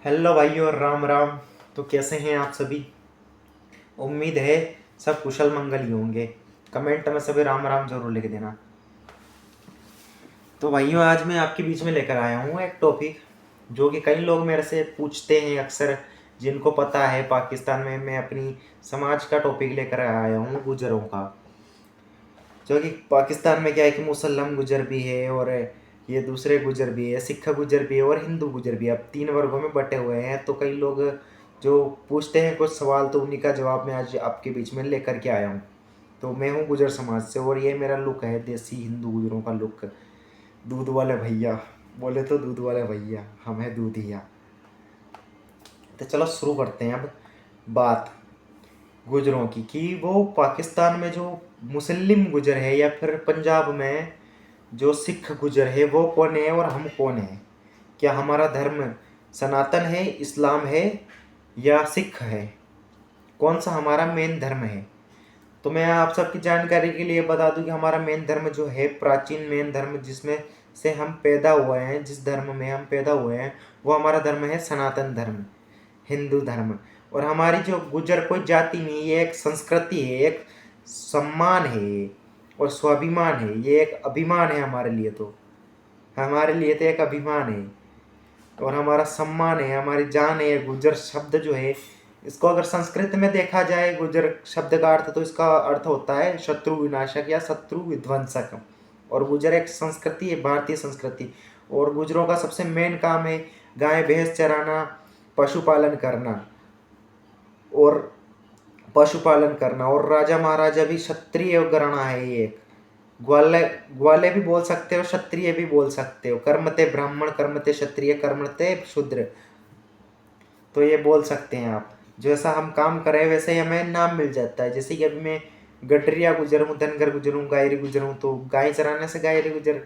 Hello भाइयों, राम राम। तो कैसे हैं आप सभी? उम्मीद है सब कुशल मंगल ही होंगे। कमेंट में सभी राम राम जरूर लिख देना। तो भाइयों, आज मैं आपके बीच में लेकर आया हूँ एक टॉपिक जो कि कई लोग मेरे से पूछते हैं अक्सर, जिनको पता है पाकिस्तान में मैं अपनी समाज का टॉपिक लेकर आया हूँ, गुजरों का। जो कि पाकिस्तान में क्या है कि मुसलमान गुजर भी है, और ये दूसरे गुजर भी है, सिख गुजर भी है और हिंदू गुजर भी है। अब तीन वर्गों में बटे हुए हैं। तो कई लोग जो पूछते हैं कुछ सवाल, तो उन्हीं का जवाब मैं आज आपके बीच में लेकर के आया हूँ। तो मैं हूँ गुजर समाज से, और ये मेरा लुक है देसी हिंदू गुजरों का लुक। दूध वाले भैया बोले तो दूध वाले भैया, हम है दूधिया। तो चलो शुरू करते हैं अब बात गुजरों की, कि वो पाकिस्तान में जो मुस्लिम गुजर है या फिर पंजाब में जो सिख गुजर है वो कौन है और हम कौन है। क्या हमारा धर्म सनातन है, इस्लाम है या सिख है? कौन सा हमारा मेन धर्म है? तो मैं आप सबकी जानकारी के लिए बता दूं कि हमारा मेन धर्म जो है, प्राचीन मेन धर्म जिसमें से हम पैदा हुए हैं, जिस धर्म में हम पैदा हुए हैं, वो हमारा धर्म है सनातन धर्म, हिंदू धर्म। और हमारी जो गुजर कोई जाति नहीं, ये एक संस्कृति है, एक सम्मान है और स्वाभिमान है। ये एक अभिमान है हमारे लिए। तो हमारे लिए तो एक अभिमान है और हमारा सम्मान है, हमारी जान है। गुजर शब्द जो है, इसको अगर संस्कृत में देखा जाए, गुजर शब्द का अर्थ, तो इसका अर्थ होता है शत्रु विनाशक या शत्रु विध्वंसक। और गुजर एक संस्कृति है, भारतीय संस्कृति। और गुजरों का सबसे मेन काम है गाय भैंस चराना, पशुपालन करना और और राजा महाराजा भी क्षत्रिय घराना है। ये एक ग्वाले ग्वाले भी बोल सकते हो, क्षत्रिय भी बोल सकते हो। कर्मते ब्राह्मण, कर्मते क्षत्रिय, कर्मते शूद्र, तो ये बोल सकते हैं आप। जैसा हम काम करें वैसे ही हमें नाम मिल जाता है। जैसे कि अभी मैं गडरिया गुजर हूँ, धनगर गुजर हूँ, गायरी गुजर हूँ, तो गाय चराने से गायरी गुजर,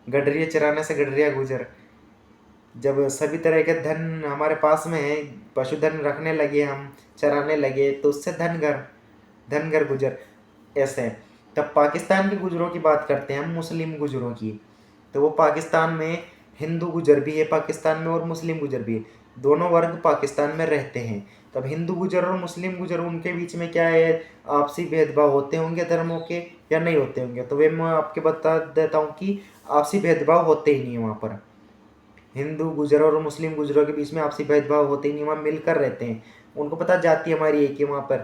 गडरिया चराने से गडरिया गुजर। जब सभी तरह के धन हमारे पास में है, पशुधन रखने लगे, हम चराने लगे, तो उससे धनगर, धनगर गुजर ऐसे हैं। तब पाकिस्तान के गुजरों की बात करते हैं हम, मुस्लिम गुजरों की। तो वो पाकिस्तान में हिंदू गुजर भी है, पाकिस्तान में, और मुस्लिम गुजर भी है। दोनों वर्ग पाकिस्तान में रहते हैं। तब हिंदू गुजर और मुस्लिम गुजर, उनके बीच में क्या है, आपसी भेदभाव होते होंगे धर्मों के या नहीं होते होंगे? तो वे मैं आपके बता देता हूँ कि आपसी भेदभाव होते ही नहीं है वहाँ पर। हिंदू गुजर और मुस्लिम गुजरों के बीच में आपसी भेदभाव होते ही नहीं, वहाँ मिलकर रहते हैं। उनको पता जाती हमारी एक ही वहाँ पर।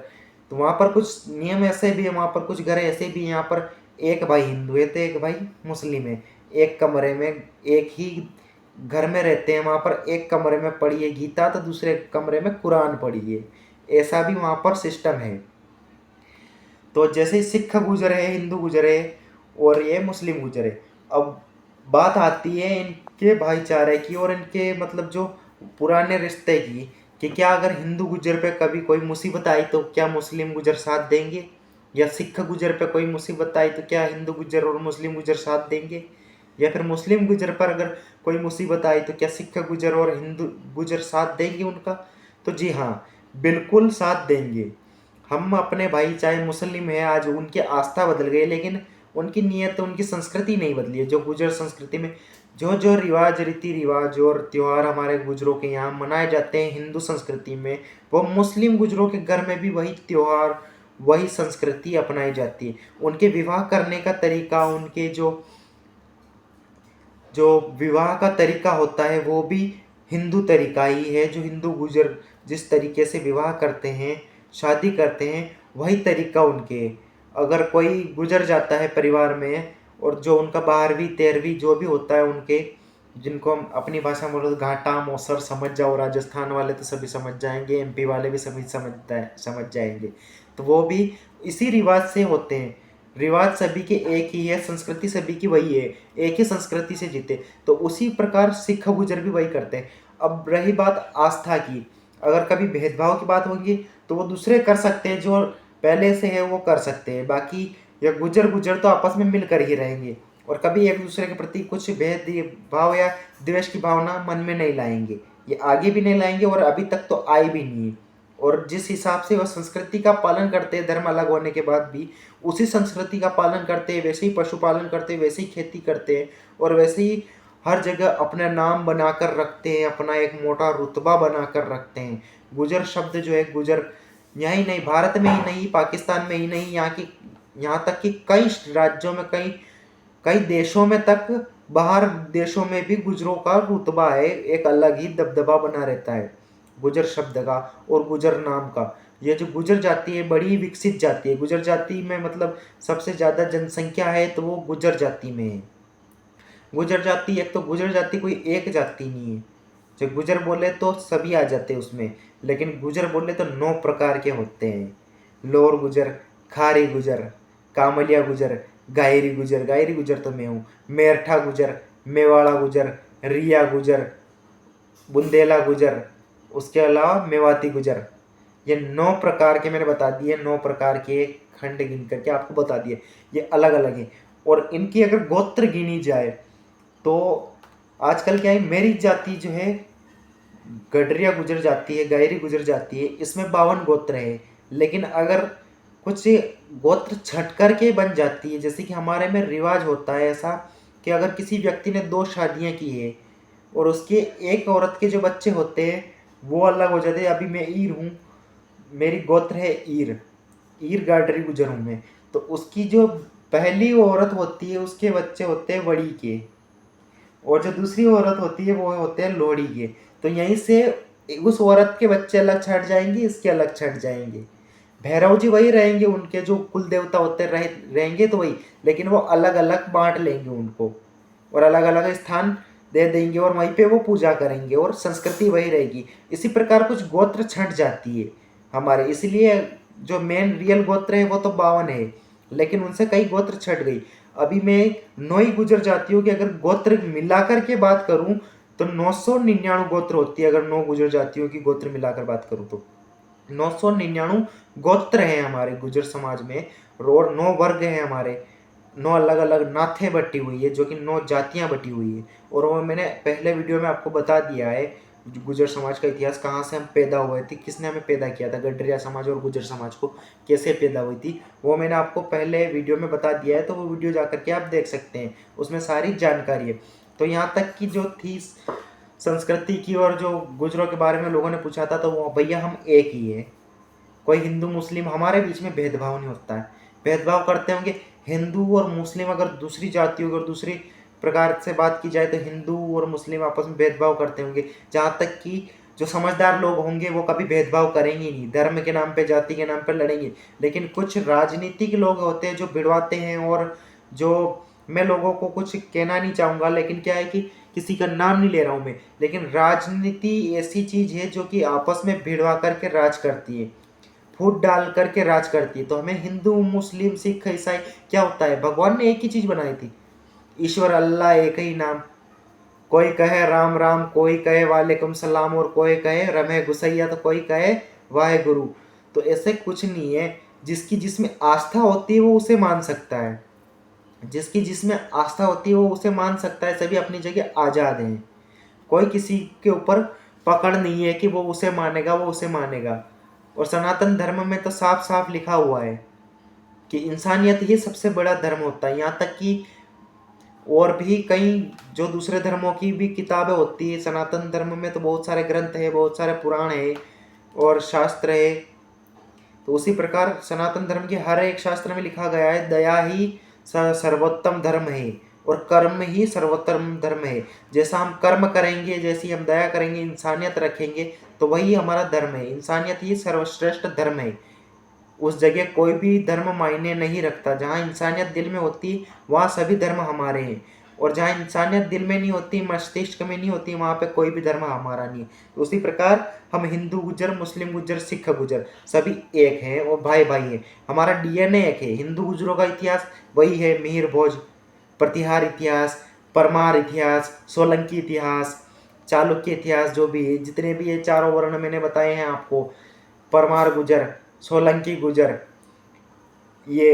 तो वहाँ पर कुछ नियम ऐसे भी है, वहाँ पर कुछ घर ऐसे भी हैं। यहाँ पर एक भाई हिंदू है तो एक भाई मुस्लिम है, एक कमरे में, एक ही घर में रहते हैं। वहाँ पर एक कमरे में पढ़ी है गीता, तो दूसरे कमरे में कुरान पढ़ी है। ऐसा भी वहाँ पर सिस्टम है। तो जैसे सिख गुजर है, हिंदू गुजर है और ये मुस्लिम गुजर है। अब बात आती है इनके भाईचारे की और इनके मतलब जो पुराने रिश्ते की, कि क्या अगर हिंदू गुजर पे कभी कोई मुसीबत आई तो क्या मुस्लिम गुजर साथ देंगे, या सिख गुजर पे कोई मुसीबत आई तो क्या हिंदू गुजर और मुस्लिम गुजर साथ देंगे, या फिर मुस्लिम गुजर पर अगर कोई मुसीबत आई तो क्या सिख गुजर और हिंदू गुजर साथ देंगे उनका? तो जी हाँ, बिल्कुल साथ देंगे। हम अपने भाई चाहे मुस्लिम है, आज उनकी आस्था बदल गई, लेकिन उनकी नीयत, उनकी संस्कृति नहीं बदली है। जो गुजर संस्कृति में जो जो रिवाज, रीति रिवाज और त्योहार हमारे गुजरों के यहाँ मनाए जाते हैं हिंदू संस्कृति में, वो मुस्लिम गुजरों के घर में भी वही त्योहार, वही संस्कृति अपनाई जाती है। उनके विवाह करने का तरीका, उनके जो जो विवाह का तरीका होता है वो भी हिंदू तरीका ही है। जो हिंदू गुजर जिस तरीके से विवाह करते हैं, शादी करते हैं, वही तरीका उनके। अगर कोई गुजर जाता है परिवार में, और जो उनका 12वीं 13वीं जो भी होता है उनके, जिनको हम अपनी भाषा में बोलो तो घाटा मौसर समझ जाओ, राजस्थान वाले तो सभी समझ जाएंगे, एमपी वाले भी सभी समझ जाएंगे। तो वो भी इसी रिवाज से होते हैं। रिवाज सभी के एक ही है, संस्कृति सभी की वही है, एक ही संस्कृति से जीते। तो उसी प्रकार सिख गुजर भी वही करते हैं। अब रही बात आस्था की, अगर कभी भेदभाव की बात होगी तो वो दूसरे कर सकते हैं, जो पहले से है वो कर सकते हैं। बाकी ये गुजर गुजर तो आपस में मिलकर ही रहेंगे, और कभी एक दूसरे के प्रति कुछ भेदभाव या द्वेष की भावना मन में नहीं लाएंगे। ये आगे भी नहीं लाएंगे और अभी तक तो आई भी नहीं है। और जिस हिसाब से वह संस्कृति का पालन करते हैं, धर्म अलग होने के बाद भी उसी संस्कृति का पालन करते हैं, वैसे ही पशुपालन करते हैं, वैसे ही खेती करते हैं, और वैसे ही हर जगह अपना नाम बनाकर रखते हैं, अपना एक मोटा रुतबा बनाकर रखते हैं। गुजर शब्द जो है, गुजर यहीं नहीं, भारत में ही नहीं, पाकिस्तान में ही नहीं, यहाँ तक कि कई राज्यों में, कई कई देशों में तक, बाहर देशों में भी गुजरों का रुतबा है, एक अलग ही दबदबा बना रहता है गुजर शब्द का और गुजर नाम का। ये जो गुजर जाति है बड़ी विकसित जाति है। गुजर जाति में मतलब सबसे ज्यादा जनसंख्या है तो वो गुजर जाति में है। गुजर जाति, एक तो गुजर जाति कोई एक जाति नहीं है। जब गुजर बोले तो सभी आ जाते हैं उसमें, लेकिन गुजर बोले तो 9 प्रकार के होते हैं। लोर गुजर, खारी गुजर, कामलिया गुजर, गायरी गुजर तो मैं हूँ, मेरठा गुजर, मेवाड़ा गुजर, रिया गुजर, बुंदेला गुजर, उसके अलावा मेवाती गुजर। ये 9 प्रकार के मैंने बता दिए, 9 प्रकार के खंड गिन करके आपको बता दिए, ये अलग अलग है। और इनकी अगर गोत्र गिनी जाए तो आजकल क्या है, मेरी जाति जो है गडरिया गुजर जाती है, गायरी गुजर जाती है, इसमें 52 गोत्र है। लेकिन अगर कुछ गोत्र छट करके बन जाती है, जैसे कि हमारे में रिवाज होता है ऐसा कि अगर किसी व्यक्ति ने 2 शादियां की है और उसके एक औरत के जो बच्चे होते हैं वो अलग हो जाते हैं। अभी मैं ईर हूँ, मेरी गोत्र है ईर, ईर गाडरी गुजर हूँ मैं, तो उसकी जो पहली औरत होती है उसके बच्चे होते हैं वड़ी के, और जो दूसरी औरत होती है वो होते हैं लोहड़ी के। तो यहीं से उस औरत के बच्चे अलग छट जाएंगे, इसके अलग छट जाएंगे। भैरव जी वही रहेंगे, उनके जो कुल देवता होते रहेंगे तो वही, लेकिन वो अलग अलग बांट लेंगे उनको और अलग अलग स्थान दे देंगे और वहीं पे वो पूजा करेंगे और संस्कृति वही रहेगी। इसी प्रकार कुछ गोत्र छंट जाती है हमारे, इसलिए जो मेन रियल गोत्र है वो तो 52 है, लेकिन उनसे कई गोत्र छट गई। अभी मैं 9 ही गुजर जातियों की अगर गोत्र मिलाकर के बात करूं तो 999 गोत्र होती है। अगर 9 गुजर जातियों की गोत्र मिलाकर बात करूं तो 999 गोत्र हैं हमारे गुजर समाज में, और 9 वर्ग हैं हमारे, 9 अलग अलग नाथें बटी हुई है, जो कि 9 जातियां बटी हुई है। और वो मैंने पहले वीडियो में आपको बता दिया है गुजर समाज का इतिहास, कहाँ से हम पैदा हुए थे, किसने हमें पैदा किया था, गडरिया समाज और गुजर समाज को कैसे पैदा हुई थी, वो मैंने आपको पहले वीडियो में बता दिया है। तो वो वीडियो जा करके आप देख सकते हैं, उसमें सारी जानकारी है। तो यहाँ तक की जो थी संस्कृति की और जो गुजरों के बारे में लोगों ने पूछा था, तो वो भैया हम एक ही है, कोई हिंदू मुस्लिम हमारे बीच में भेदभाव नहीं होता है। भेदभाव करते होंगे हिंदू और मुस्लिम, अगर दूसरी जातियों अगर दूसरी प्रकार से बात की जाए तो हिंदू और मुस्लिम आपस में भेदभाव करते होंगे। जहाँ तक कि जो समझदार लोग होंगे वो कभी भेदभाव करेंगे नहीं, धर्म के नाम पे, जाति के नाम पे लड़ेंगे। लेकिन कुछ राजनीतिक लोग होते हैं जो भिड़वाते हैं, और जो मैं लोगों को कुछ कहना नहीं चाहूँगा, लेकिन क्या है कि किसी का नाम नहीं ले रहा हूँ मैं, लेकिन राजनीति ऐसी चीज है जो कि आपस में भिड़वा करके राज करती है, फूट डाल करके राज करती है। तो हमें हिंदू मुस्लिम सिख ईसाई क्या होता है, भगवान ने एक ही चीज बनाई थी, ईश्वर अल्लाह एक ही नाम। कोई कहे राम राम, कोई कहे वालेकुम सलाम, और कोई कहे रमे गुसैया, तो कोई कहे वाहे गुरु। तो ऐसे कुछ नहीं है, जिसकी जिसमें आस्था होती है वो उसे मान सकता है, जिसकी जिसमें आस्था होती है वो उसे मान सकता है। सभी अपनी जगह आजाद हैं, कोई किसी के ऊपर पकड़ नहीं है कि वो उसे मानेगा वो उसे मानेगा। और सनातन धर्म में तो साफ साफ लिखा हुआ है कि इंसानियत ही सबसे बड़ा धर्म होता है। यहाँ तक कि और भी कई जो दूसरे धर्मों की भी किताबें होती है, सनातन धर्म में तो बहुत सारे ग्रंथ है, बहुत सारे पुराण है और शास्त्र है। तो उसी प्रकार सनातन धर्म के हर एक शास्त्र में लिखा गया है, दया ही सर्वोत्तम धर्म है और कर्म ही सर्वोत्तम धर्म है। जैसा हम कर्म करेंगे, जैसी हम दया करेंगे, इंसानियत रखेंगे, तो वही हमारा धर्म है। इंसानियत ही सर्वश्रेष्ठ धर्म है। उस जगह कोई भी धर्म मायने नहीं रखता। जहाँ इंसानियत दिल में होती वहाँ सभी धर्म हमारे हैं, और जहाँ इंसानियत दिल में नहीं होती, मस्तिष्क में नहीं होती, वहाँ पे कोई भी धर्म हमारा नहीं है। तो उसी प्रकार हम हिंदू गुजर, मुस्लिम गुजर, सिख गुजर सभी एक हैं और भाई भाई हैं। हमारा डीएनए एक है। हिंदू गुजरों का इतिहास वही है, मिहिर भोज, प्रतिहार इतिहास, परमार इतिहास, सोलंकी इतिहास, चालुक्य इतिहास, जो भी है, जितने भी ये चारों वर्ण मैंने बताए हैं आपको, परमार गुजर, सोलंकी गुजर, ये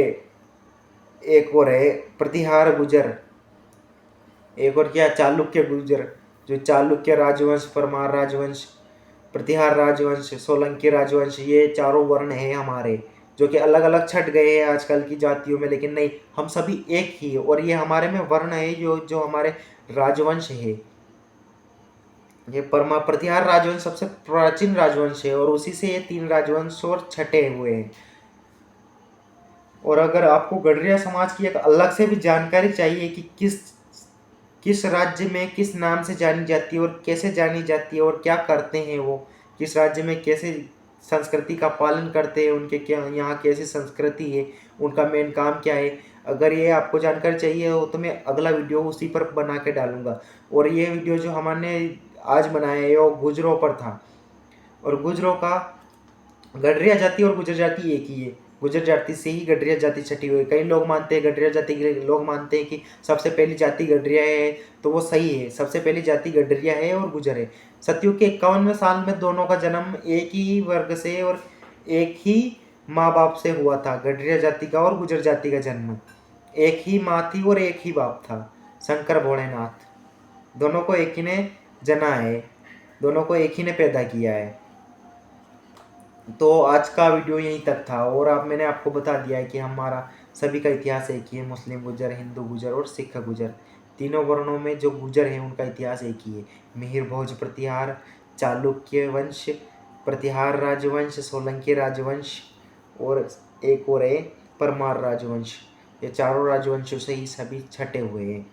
एक और है प्रतिहार गुजर, एक और क्या, चालुक्य गुजर, जो चालुक्य राजवंश, परमार राजवंश, प्रतिहार राजवंश, सोलंकी राजवंश, ये चारों वर्ण हैं हमारे। जो कि अलग अलग छट गए हैं आजकल की जातियों में, लेकिन नहीं, हम सभी एक ही है। और ये हमारे में वर्ण है, जो जो हमारे राजवंश है, ये परमा प्रतिहार राजवंश सबसे प्राचीन राजवंश है, और उसी से ये 3 राजवंश और छटे हुए हैं। और अगर आपको गडरिया समाज की एक अलग से भी जानकारी चाहिए कि किस राज्य में किस नाम से जानी जाती है और कैसे जानी जाती है और क्या करते हैं वो, किस राज्य में कैसे संस्कृति का पालन करते हैं, उनके क्या यहाँ कैसी संस्कृति है, उनका मेन काम क्या है, अगर ये आपको जानकारी चाहिए हो तो मैं अगला वीडियो उसी पर बना के डालूंगा। और ये वीडियो जो हमने आज बनाया है वो गुजरों पर था, और गुजरों का गडरिया जाति और गुजर जाति एक ही है। गुजर जाति से ही गडरिया जाति छटी हुई। कई लोग मानते हैं गडरिया जाति के लोग मानते हैं कि सबसे पहली जाति गडरिया है, तो वो सही है, सबसे पहली जाति गडरिया है और गुजर है। सतयुग के 51वें साल में दोनों का जन्म एक ही वर्ग से और एक ही माँ बाप से हुआ था। गडरिया जाति का और गुजर जाति का जन्म एक ही माँ थी और एक ही बाप था, शंकर भोलेनाथ। दोनों को एक ही ने जना है, दोनों को एक ही ने पैदा किया है। तो आज का वीडियो यहीं तक था, और अब मैंने आपको बता दिया है कि हमारा सभी का इतिहास एक ही है। मुस्लिम गुजर, हिंदू गुजर और सिख गुजर, तीनों वर्णों में जो गुजर हैं उनका इतिहास एक ही है। मिहिर भोज प्रतिहार, चालुक्य वंश, प्रतिहार राजवंश, सोलंकी राजवंश, और एक और है परमार राजवंश। ये चारों राजवंशों से ही सभी छटे हुए हैं।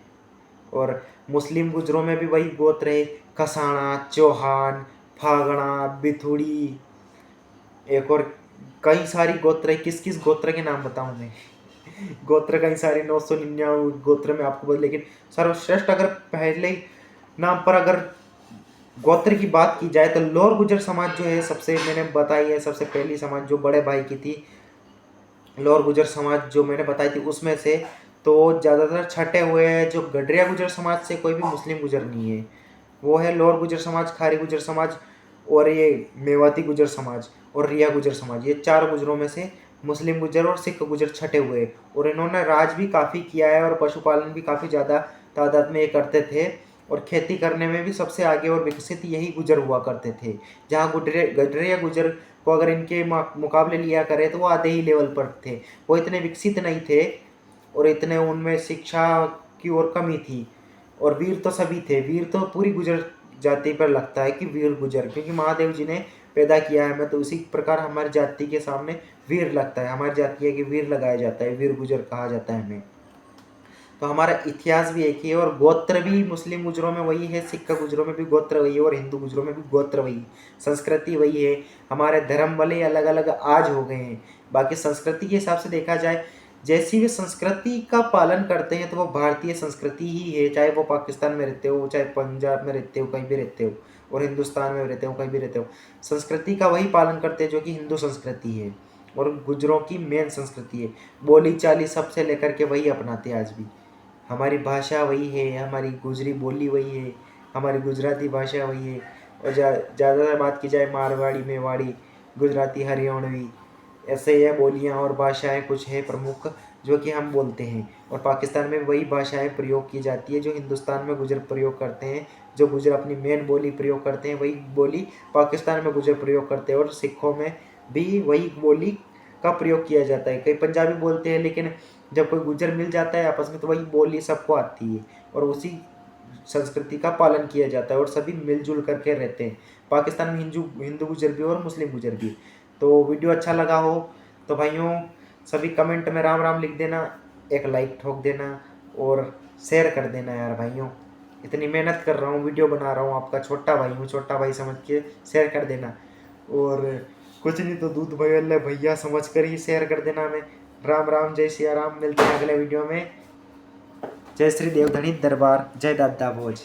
और मुस्लिम गुजरों में भी वही गोत्र है, कसाणा, चौहान, फागणा, बिथुड़ी, एक और कई सारी गोत्र है। किस किस गोत्र के नाम बताऊं मैं? गोत्र कई सारे 999 गोत्र में आपको बता, लेकिन सर्वश्रेष्ठ अगर पहले नाम पर अगर गोत्र की बात की जाए तो लोअर गुजर समाज जो है, सबसे मैंने बताई है, सबसे पहली समाज जो बड़े भाई की थी, लोअर गुजर समाज जो मैंने बताई थी उसमें से तो ज़्यादातर छटे हुए हैं। जो गडरिया गुजर समाज से कोई भी मुस्लिम गुजर नहीं है, वो है लोअर गुजर समाज, खारी गुजर समाज, और ये मेवाती गुजर समाज और रिया गुजर समाज। ये 4 गुजरों में से मुस्लिम गुजर और सिख गुजर छटे हुए, और इन्होंने राज भी काफ़ी किया है और पशुपालन भी काफ़ी ज़्यादा तादाद में ये करते थे, और खेती करने में भी सबसे आगे और विकसित यही गुजर हुआ करते थे। जहाँ गडरिया गुजर को अगर इनके मुकाबले लिया करें तो वो आधे ही लेवल पर थे, वो इतने विकसित नहीं थे, और इतने उनमें शिक्षा की ओर कमी थी। और वीर तो सभी थे, वीर तो पूरी गुजर जाति पर लगता है कि वीर गुजर, क्योंकि महादेव जी ने पैदा किया है हमें, तो उसी प्रकार हमारी जाति के सामने वीर लगता है। हमारी जाति है कि वीर लगाया जाता है, वीर गुजर कहा जाता है हमें। तो हमारा इतिहास भी एक ही है, और गोत्र भी मुस्लिम गुजरों में वही है, सिख गुजरों में भी गोत्र वही है, और हिंदू गुजरों में भी गोत्र वही, संस्कृति वही है। हमारे धर्म भले अलग अलग आज हो गए हैं, बाकी संस्कृति के हिसाब से देखा जाए, जैसी भी संस्कृति का पालन करते हैं तो वो भारतीय संस्कृति ही है, चाहे वो पाकिस्तान में रहते हो, चाहे पंजाब में रहते हो, कहीं भी रहते हो, और हिंदुस्तान में रहते हो, कहीं भी रहते हो, संस्कृति का वही पालन करते हैं जो कि हिंदू संस्कृति है, और गुजरों की मेन संस्कृति है। बोली चाली सबसे लेकर के वही अपनाते हैं आज भी। हमारी भाषा वही है, हमारी गुजरी बोली वही है, हमारी गुजराती भाषा वही है, और ज़्यादातर बात की जाए मारवाड़ी, मेवाड़ी, गुजराती, हरियाणवी, ऐसे ये बोलियाँ और भाषाएं कुछ है प्रमुख जो कि हम बोलते हैं। और पाकिस्तान में वही भाषाएं प्रयोग की जाती है जो हिंदुस्तान में गुजर प्रयोग करते हैं। जो गुजर अपनी मेन बोली प्रयोग करते हैं वही बोली पाकिस्तान में गुजर प्रयोग करते हैं, और सिखों में भी वही बोली का प्रयोग किया जाता है। कई पंजाबी बोलते हैं, लेकिन जब कोई गुजर मिल जाता है आपस में तो वही बोली सबको आती है, और उसी संस्कृति का पालन किया जाता है, और सभी मिलजुल करके रहते हैं। पाकिस्तान में हिंदू गुजर भी और मुस्लिम गुजर भी। तो वीडियो अच्छा लगा हो तो भाइयों सभी कमेंट में राम राम लिख देना, एक लाइक ठोक देना, और शेयर कर देना यार भाइयों। इतनी मेहनत कर रहा हूँ, वीडियो बना रहा हूँ, आपका छोटा भाई हूँ, छोटा भाई समझ के शेयर कर देना। और कुछ नहीं तो दूध भैया भैया समझ कर ही शेयर कर देना हमें। राम राम, जय सिया राम, मिलते हैं अगले वीडियो में। जय श्री देवधनी दरबार, जय दादा भोज।